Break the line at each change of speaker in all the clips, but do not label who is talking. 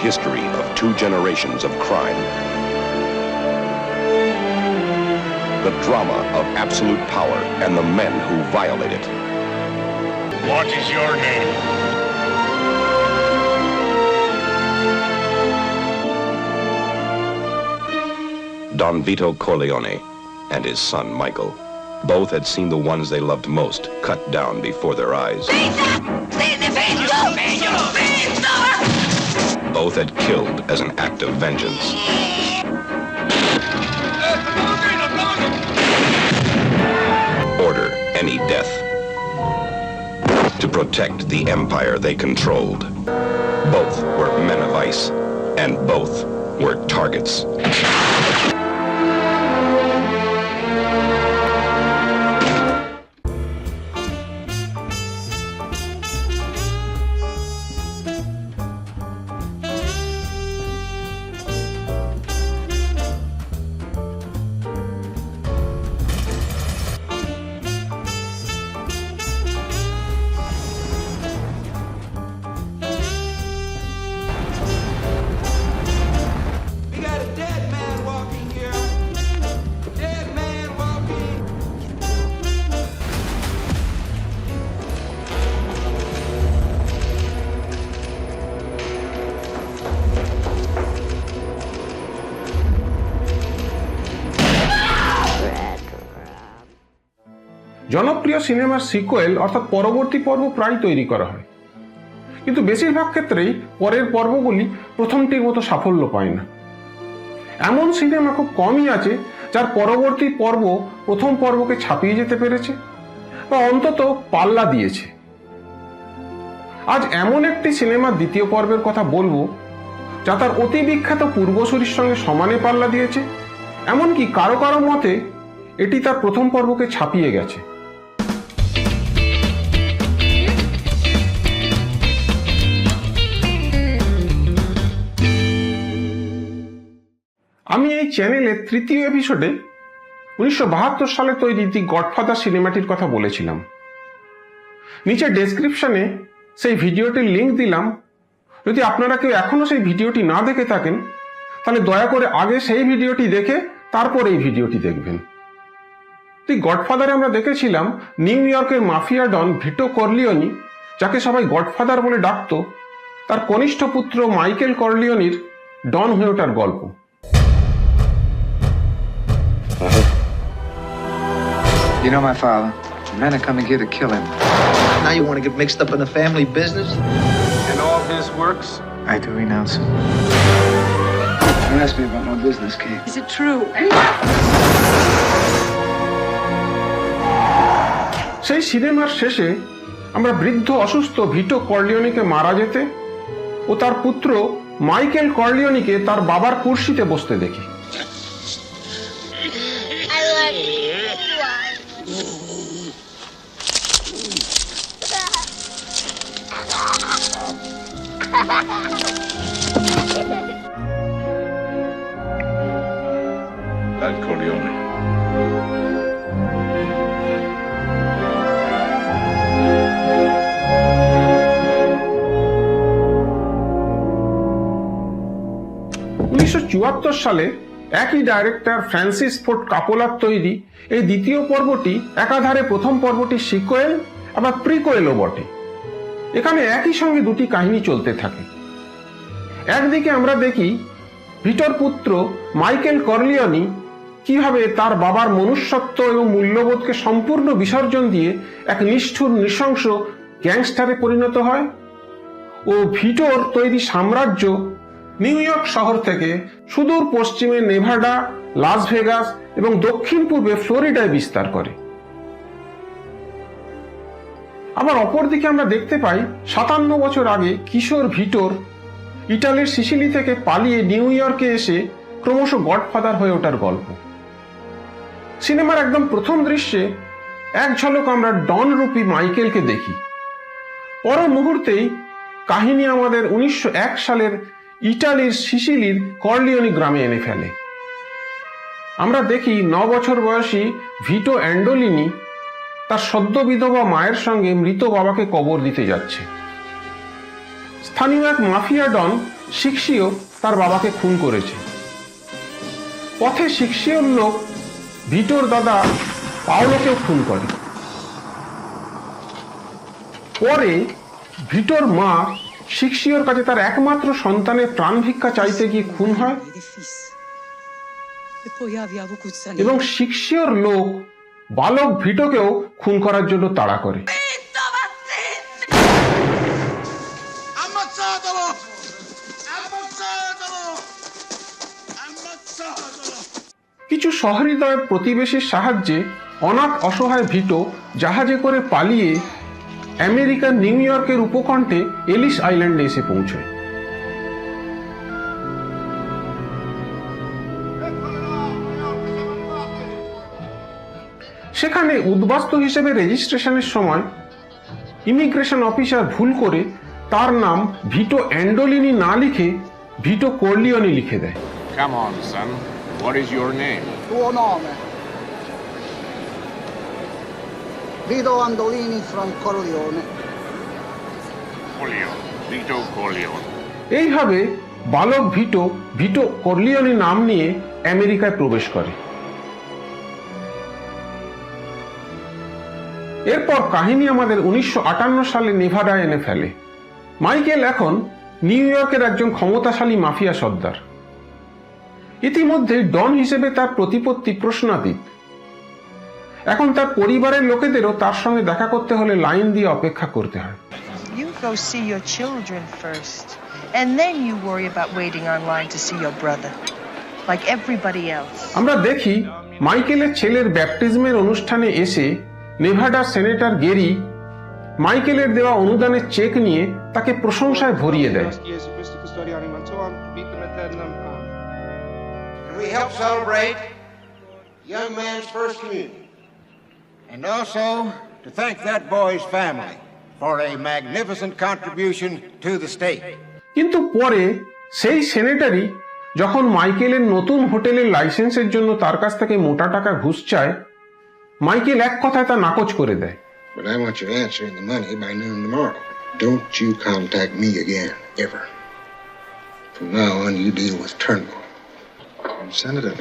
history of 2 generations of crime. The drama of absolute power and the men who violate it.
What is your name?
Don Vito Corleone and his son Michael. Both had seen the ones they loved most cut down before their eyes. Both had killed as an act of vengeance. Order any death to protect the empire they controlled. Both were men of ice, and both were targets.
জনপ্রিয় সিনেমার sequel অর্থাৎ পরবর্তী পর্ব প্রায় তৈরি করা হয়, কিন্তু বেশিরভাগ ক্ষেত্রেই পরের পর্বগুলি প্রথমটির মতো সাফল্য পায় না। এমন সিনেমা খুব কমই আছে যার পরবর্তী পর্ব প্রথম পর্বকে ছাপিয়ে যেতে পেরেছে বা অন্তত পাল্লা দিয়েছে। আজ এমন একটি সিনেমার দ্বিতীয় পর্বের কথা বলবো যা তার অতি বিখ্যাত পূর্বসূরির সঙ্গে সমানে পাল্লা দিয়েছে, এমনকি কারো কারো মতে এটি তার প্রথম পর্বকে ছাপিয়ে গেছে। আমি এই চ্যানেলের তৃতীয় এপিসোডে 1972 সালে তৈরি দি গডফাদার সিনেমাটির কথা বলেছিলাম। নিচে ডেসক্রিপশনে সেই ভিডিওটির লিঙ্ক দিলাম। যদি আপনারা কেউ এখনো সেই ভিডিওটি না দেখে থাকেন তাহলে দয়া করে আগে সেই ভিডিওটি দেখে তারপর এই ভিডিওটি দেখবেন। দি গডফাদারে আমরা দেখেছিলাম নিউ ইয়র্কের মাফিয়া ডন ভিটো কর্লিওনি, যাকে সবাই গডফাদার বলে ডাকত, তার কনিষ্ঠ পুত্র মাইকেল কর্লিওনির ডন হয়ে ওঠার গল্প।
You know my father. The men are coming here to kill him.
Now you want to get mixed up in the family business?
And all his works?
I do renounce him. Don't ask me about my business, Kate.
Is it true?
সেই সিনেমার শেষে আমরা বৃদ্ধ অসুস্থ ভিটো কর্লিওনিকে মারা যেতে ও তার পুত্র মাইকেল কর্লিওনিকে তার বাবার কুর্সিতে বসতে দেখি।
Dad Corleone. 1974 সালে একই ডাইরেক্টর ফ্রান্সিস ফোর্ড কাপোলার তৈরি এই দ্বিতীয় পর্বটি একাধারে প্রথম পর্বটির সিকুয়েল আবার প্রিকুয়েলও বটে। এখানে একই সঙ্গে দুটি কাহিনী চলতে থাকে। একদিকে আমরা দেখি ভিটোর পুত্র মাইকেল কর্লিওনি কিভাবে তার বাবার মনুষ্যত্ব এবং মূল্যবোধকে সম্পূর্ণ বিসর্জন দিয়ে এক নিষ্ঠুর নৃশংস গ্যাংস্টারে পরিণত হয়, ও ভিটোর তৈরি সাম্রাজ্য নিউ ইয়র্ক শহর থেকে সুদূর পশ্চিমে নেভাডা, লাস ভেগাস এবং দক্ষিণ পূর্বে ফ্লোরিডায় বিস্তার করে। আবার অপরদিকে আমরা দেখতে পাই 57 বছর আগে কিশোর ভিটোর ইটালির সিসিলি থেকে পালিয়ে নিউ ইয়র্কে এসে ক্রমশ গডফাদার হয়ে ওঠার গল্প। সিনেমার একদম প্রথম দৃশ্যে এক ঝলক আমরা ডন রূপী মাইকেলকে দেখি। পর মুহূর্তেই কাহিনী আমাদের 1901 সালের ইটালির সিসিলির কর্লিওনি গ্রামে এনে ফেলে। আমরা দেখি 9 বছর বয়সী ভিটো অ্যান্ডোলিনি তার সদ্য বিধবা মায়ের সঙ্গে মৃত বাবাকে কবর দিতে যাচ্ছে। স্থানীয় এক মাফিয়া ডন শিক্সিও তার বাবাকে খুন করেছে। পথে শিক্সিওর লোক ভিটোর দাদা পাওলোকেও খুন করে। পরে ভিটোর মা শিক্সিওর কাছে তার একমাত্র সন্তানের প্রাণ ভিক্ষা চাইতে গিয়ে খুন হয় এবং শিক্সিওর লোক বালক ভিটোকেও খুন করার জন্য তাড়া করে। কিছু সহৃদয় প্রতিবেশীর সাহায্যে অনাথ অসহায় ভিটো জাহাজে করে পালিয়ে আমেরিকার নিউ ইয়র্কের উপকণ্ঠে এলিস আইল্যান্ডে এসে পৌঁছয়। সেখানে উদ্বাস্তু হিসেবে রেজিস্ট্রেশনের সময় ইমিগ্রেশন অফিসার ভুল করে তার নাম ভিটো অ্যান্ডোলিনি না লিখে ভিটো কর্লিওনি লিখে দেয়।
Come on, son. What is your name?
Tuo nome? Vito Andolini from Corleone.
Corleone. Vito Corleone.
এইভাবে বালক ভিটো ভিটো কর্লিওনি নাম নিয়ে আমেরিকায় প্রবেশ করে। এরপর কাহিনী আমাদের 1958 সালে নেভাডায় এনে ফেলে। মাইকেল এখন নিউ ইয়র্কের একজন ক্ষমতাশালী মাফিয়া সর্দার। ইতিমধ্যে ডন হিসেবে তার প্রতিপত্তি প্রশ্নাতীত। এখন তার পরিবারের লোকেদেরও তার সঙ্গে দেখা করতে হলে লাইন দিয়ে অপেক্ষা করতে হয়।
You go see your children first, and then you worry about waiting online to see your brother, like everybody else.
আমরা দেখি মাইকেলের ছেলের ব্যাপটিজমের অনুষ্ঠানে এসে নেভাডার সেনেটর গেরি মাইকেলের দেওয়া অনুদানের চেক নিয়ে তাকে প্রশংসায় ভরিয়ে দেয়।
Can we help celebrate young man's first communion? And also to thank that boy's family for a magnificent contribution to the state.
কিন্তু পরে সেই সেনেটরই যখন মাইকেলের নতুন হোটেলের লাইসেন্সের জন্য তার কাছ থেকে মোটা টাকা ঘুষ চায়, মাইকেল এক কথায় তা নাকচ করে দেয়।
But I want your answer and the money by noon tomorrow. Don't you contact me again, ever. From now on, you deal with Turnbull.
Senator,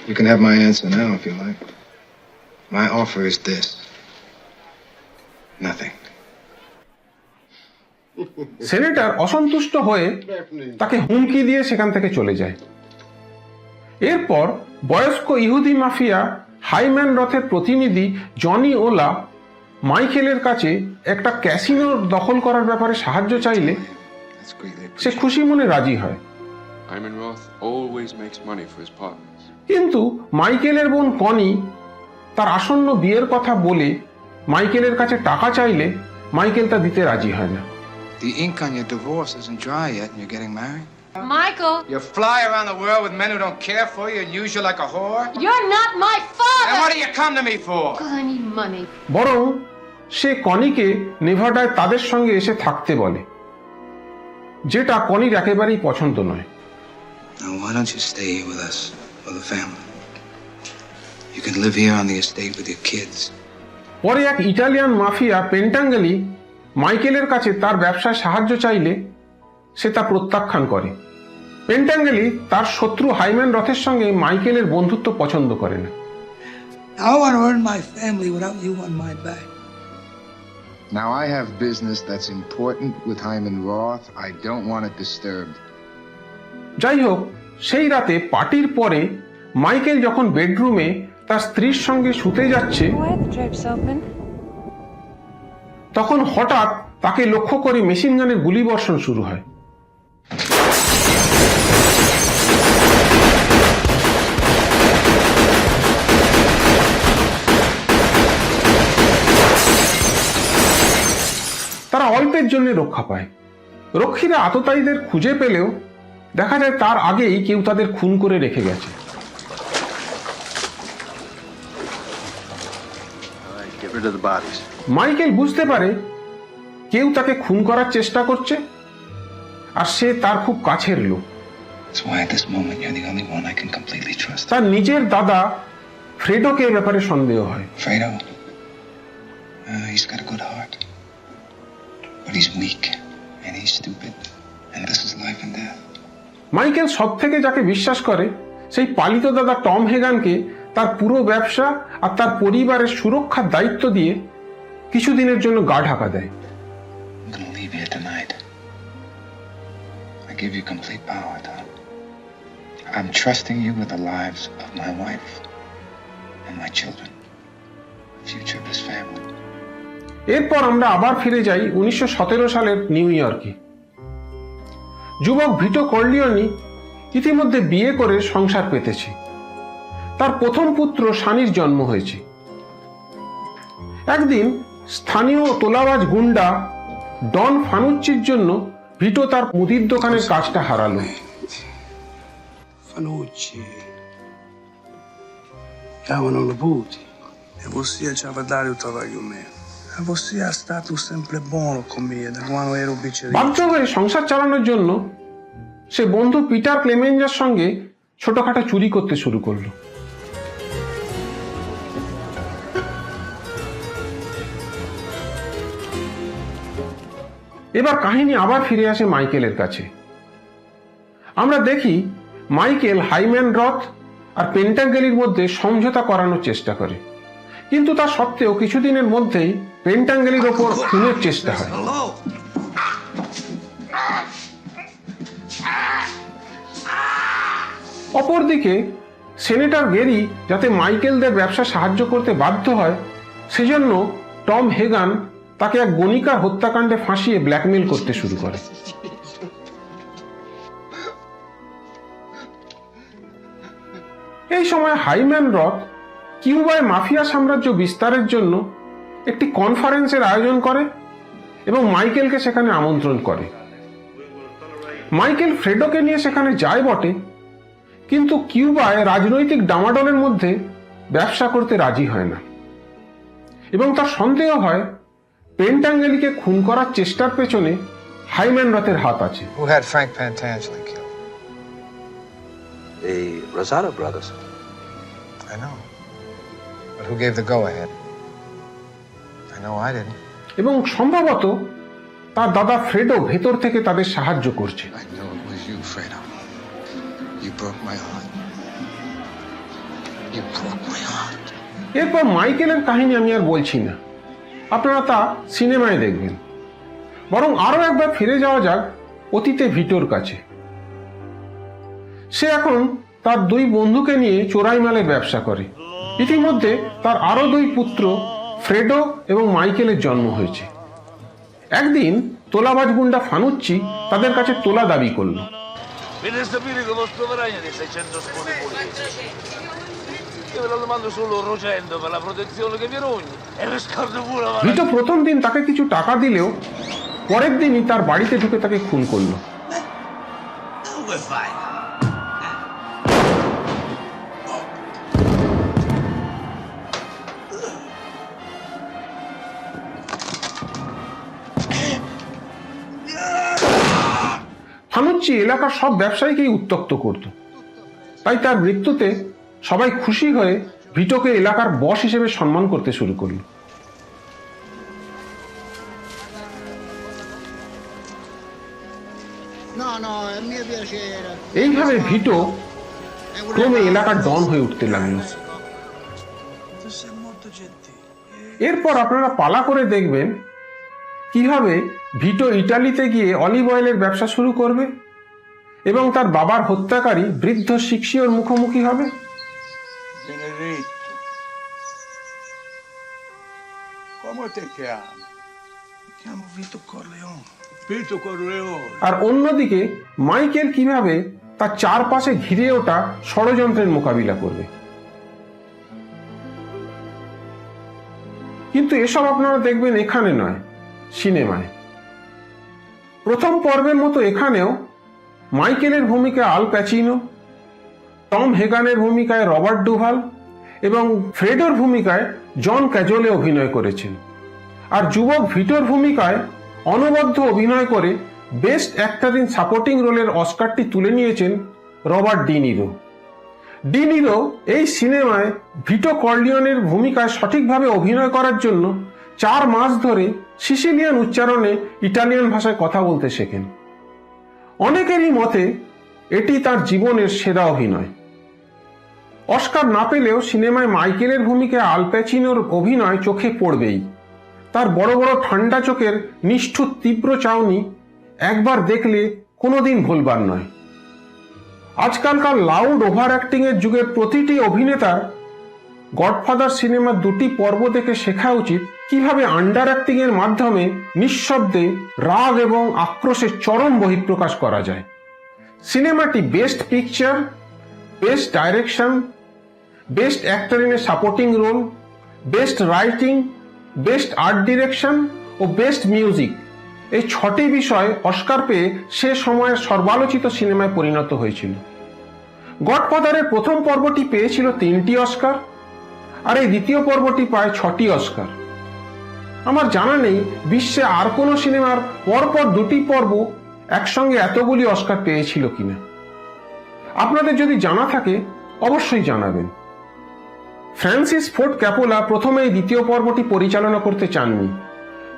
you can have my answer now if you like. My offer is this. Nothing.
Senator অসন্তুষ্ট হয়ে তাকে হুমকি দিয়ে সেখান থেকে চলে যায়। এরপর বয়স্ক ইহুদি মাফিয়া হাইম্যান রথের প্রতিনিধি জনি ওলা মাইকেলের কাছে একটা ক্যাসিনো দখল করার ব্যাপারে সাহায্য চাইলে
That's greatly
সে
appreciated.
খুশি মনে রাজি হয়।
Hyman Roth always makes money for his partners.
কিন্তু মাইকেলের বোন কনি তার আসন্ন বিয়ের কথা বলে মাইকেলের কাছে টাকা চাইলে মাইকেল তা দিতে রাজি হয় না।
The ink on your divorce isn't dry yet and you're getting married?
Michael,
You fly around the world with men who don't care for you and use you like a whore?
you're not my
And
father!
what do you come to me for?
Because I need money.
বরং সে কনিকে নেভাডায় তাদের সঙ্গে এসে থাকতে বলে, যেটা কনির একেবারেই পছন্দ নয়।
Now why don't you stay here with us, with the family? You can live here on the estate with your kids.
পরে এক ইটালিয়ান মাফিয়া পেন্টাঙ্গেলি মাইকেলের কাছে তার ব্যবসায় সাহায্য চাইলে সে তা প্রত্যাখ্যান করে। পেন্টাঙ্গেলি তার শত্রু হাইম্যান রথের সঙ্গে মাইকেলের বন্ধুত্ব পছন্দ করে না।
I want to earn my family without you on my back.
Now, I have business that's important with Hyman Roth. I don't want it disturbed.
যাই হোক, সেই রাতে পার্টির পরে মাইকেল যখন বেডরুমে তার স্ত্রীর সঙ্গে শুতে যাচ্ছে,
Why are the drapes open?
তখন হঠাৎ তাকে লক্ষ্য করে মেশিন গানের গুলিবর্ষণ শুরু হয়। তারা অল্পের জন্য রক্ষা পায়। রক্ষীরা আততায়ীদের খুঁজে পেলেও দেখা যায় তার আগেই কেউ তাদের খুন করে রেখে গেছে।
Get rid of the bodies.
Michael বুঝতে পারে কেউ তাকে খুন করার চেষ্টা করছে, আর সে তার খুব কাছের লোক।
That's why at this moment you're the only one I can completely trust.
তার নিজের দাদা ফ্রেডোকে এ ব্যাপারে সন্দেহ হয়।
Fredo, he's got a good heart. But he's weak, and he's stupid. And this is
Michael সব থেকে যাকে বিশ্বাস করে সেই পালিত দাদা টম হেগানকে তার পুরো ব্যবসা আর তার পরিবারের সুরক্ষার দায়িত্ব দিয়ে কিছুদিনের জন্য গা ঢাকা দেয়।
I'm gonna leave here tonight. I give you complete power, Tom. I'm trusting you with the lives of my wife and my children. The future of this family.
এরপর আমরা আবার ফিরে যাই 1917 সালের নিউ ইয়র্কে। যুবক ভিটো কর্লিওনি ইতিমধ্যে বিয়ে করে সংসার পেতেছে। তার প্রথম পুত্র সানির জন্ম হয়েছে। একদিন স্থানীয় তোলাবাজ গুন্ডা ডন ফানুচ্চির জন্য ভিটো তার মুদির দোকানের কাজটা হারালো।
Fanucci. Chiamano Loputi. E você c'aveva dare un travaglio meno. E você è stato sempre buono con me da quando ero biccerino.
বাধ্য হয়ে সংসার চালানোর জন্য সে বন্ধু পিটার ক্লেমেঞ্জার সঙ্গে ছোটখাটো চুরি করতে শুরু করলো। এবার কাহিনী আবার ফিরে আসে মাইকেলের কাছে। আমরা দেখি মাইকেল হাইম্যান রথ আর পেন্টাঙ্গেলির মধ্যে সমঝোতা করানোর চেষ্টা করে, কিন্তু তা সত্ত্বেও কিছুদিনের মধ্যেই পেন্টাঙ্গেলির ওপর খুনের চেষ্টা হয়। অপরদিকে সেনেটর গেরি যাতে মাইকেলদের ব্যবসা সাহায্য করতে বাধ্য হয়, সেজন্য টম হেগান তাকে এক গণিকার হত্যাকাণ্ডে ফাঁসিয়ে ব্ল্যাকমেল করতে শুরু করে। এই সময় হাইম্যান রথ কিউবায় মাফিয়া সাম্রাজ্য বিস্তারের জন্য একটি কনফারেন্সের আয়োজন করে এবং মাইকেলকে সেখানে আমন্ত্রণ করে। মাইকেল ফ্রেডোকে নিয়ে সেখানে যায় বটে, কিন্তু কিউবায় রাজনৈতিক ডামাডোলের মধ্যে ব্যবসা করতে রাজি হয় না এবং তার সন্দেহ হয় পেন্টাঙ্গেলিকে খুন করার চেষ্টার পেছনে হাইম্যান রথের হাত আছে।
Who had Frank Pantangeli killed?
The Rosado brothers.
I know. But who gave the go-ahead? I know I didn't.
এবং সম্ভবত তার দাদা ফ্রেডো ভেতর থেকে তাদের সাহায্য করছে।
I know it was you, Fredo. You broke my heart. You broke my heart.
এরপর মাইকেলের কাহিনী আমি আর বলছি না, আপনারা তা সিনেমায় দেখবেন। বরং আরো একবার ফিরে যাওয়া যাক অতীতে ভিটোর কাছে। সে এখন তার দুই বন্ধুকে নিয়ে চোরাই মালের ব্যবসা করে। ইতিমধ্যে তার আরো দুই পুত্র ফ্রেডো এবং মাইকেলের জন্ম হয়েছে। একদিন তোলাবাজ গুন্ডা ফানুচ্চি তাদের কাছে তোলা দাবি করলো। ভিটো প্রথম দিন তাকে কিছু টাকা দিলেও পরের দিনই তার বাড়িতে ঢুকে তাকে খুন করলো। ফানুচ্চি এলাকার সব ব্যবসায়ীকেই উত্ত্যক্ত করত, তাই তার মৃত্যুতে সবাই খুশি হয়ে ভিটোকে এলাকার বস হিসেবে সম্মান করতে শুরু করল। এইভাবে ভিটো ক্রমে এলাকার ডন হয়ে উঠতে লাগলো। এরপর আপনারা পালা করে দেখবেন কিভাবে ভিটো ইটালিতে গিয়ে অলিভ অয়েলের ব্যবসা শুরু করবে এবং তার বাবার হত্যাকারী বৃদ্ধ শিক্ষিওর মুখোমুখি হবে। আর অন্যদিকে মাইকেল কিভাবে তার চারপাশে ঘিরে ওঠা ষড়যন্ত্রের মোকাবিলা করবে। কিন্তু এসব আপনারা দেখবেন এখানে নয়, সিনেমায়। প্রথম পর্বের মতো এখানেও মাইকেলের ভূমিকায় আল প্যাচিনো, টম হেগানের ভূমিকায় রবার্ট ডুভাল এবং ফ্রেডোর ভূমিকায় জন ক্যাজলে অভিনয় করেছেন। আর যুবক ভিটোর ভূমিকায় অনবদ্য অভিনয় করে বেস্ট অ্যাক্টর ইন সাপোর্টিং রোলের অস্কারটি তুলে নিয়েছেন Robert De Niro. De Niro এই সিনেমায় ভিটো কর্লিওনের ভূমিকায় সঠিকভাবে অভিনয় করার জন্য 4 মাস ধরে সিসিলিয়ান উচ্চারণে ইটালিয়ান ভাষায় কথা বলতে শেখেন। অনেকেরই মতে এটি তার জীবনের সেরা অভিনয়। অস্কার না পেলেও সিনেমায় মাইকেলের ভূমিকায় আল প্যাচিনোর অভিনয় চোখে পড়বেই। তার বড় বড় ঠান্ডা চোখের নিষ্ঠুর তীব্র চাউনি একবার দেখলে কোনোদিন ভুলবার নয়। আজকালকার লাউড ওভার অ্যাক্টিং এর যুগের প্রতিটি অভিনেতার গডফাদার সিনেমার 2টি পর্ব দেখে শেখা উচিত কিভাবে আন্ডার অ্যাক্টিং এর মাধ্যমে নিঃশব্দে রাগ এবং আক্রোশের চরম বহিঃপ্রকাশ করা যায়। সিনেমাটি best picture, best direction, best actor in a supporting role, best writing, best art direction ও বেস্ট মিউজিক এই 6টি বিষয় অস্কার পেয়ে সে সময়ের সর্বালোচিত সিনেমায় পরিণত হয়েছিল। গডফাদারের প্রথম পর্বটি পেয়েছিল 3টি অস্কার, আর এই দ্বিতীয় পর্বটি পায় 6টি অস্কার। আমার জানা নেই বিশ্বে আর কোনো সিনেমার পরপর 2টি পর্ব একসঙ্গে এতগুলি অস্কার পেয়েছিল কিনা। আপনাদের যদি জানা থাকে অবশ্যই জানাবেন। ফ্রান্সিস ফোর্ড ক্যাপোলা প্রথমে এই দ্বিতীয় পর্বটি পরিচালনা করতে চাননি,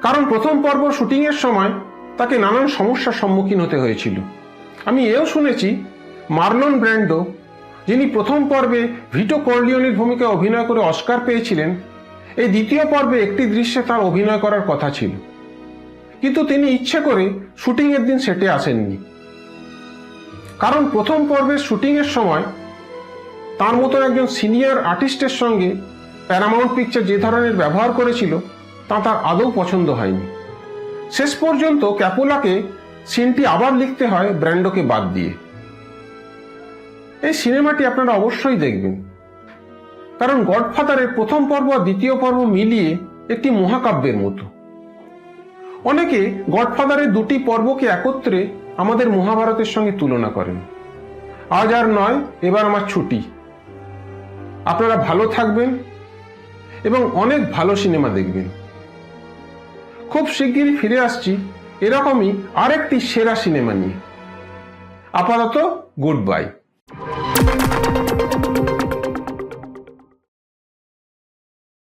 কারণ প্রথম পর্ব শুটিংয়ের সময় তাকে নানান সমস্যার সম্মুখীন হতে হয়েছিল। আমি এও শুনেছি মার্লন ব্র্যান্ডো, যিনি প্রথম পর্বে ভিটো কর্লিওনির ভূমিকায় অভিনয় করে অস্কার পেয়েছিলেন, এই দ্বিতীয় পর্বে একটি দৃশ্যে তার অভিনয় করার কথা ছিল, কিন্তু তিনি ইচ্ছে করে শুটিংয়ের দিন সেটে আসেননি। কারণ প্রথম পর্বের শুটিংয়ের সময় তার মতো একজন সিনিয়র আর্টিস্টের সঙ্গে প্যারামাউন্ট পিকচার যে ধরনের ব্যবহার করেছিল তা তার আদৌ পছন্দ হয়নি। শেষ পর্যন্ত ক্যাপোলাকে সিনটি আবার লিখতে হয় ব্র্যান্ডোকে বাদ দিয়ে। এই সিনেমাটি আপনারা অবশ্যই দেখবেন, কারণ গডফাদারের প্রথম পর্ব আর দ্বিতীয় পর্ব মিলিয়ে একটি মহাকাব্যের মতো। অনেকে গডফাদারের 2টি পর্বকে একত্রে আমাদের মহাভারতের সঙ্গে তুলনা করেন। আজ আর নয়, এবার আমার ছুটি। আপনারা ভালো থাকবেন এবং অনেক ভালো সিনেমা দেখবেন। খুব শিগগিরই ফিরে আসছি এরকমই আরেকটি সেরা সিনেমা নিয়ে। আপাতত গুড বাই।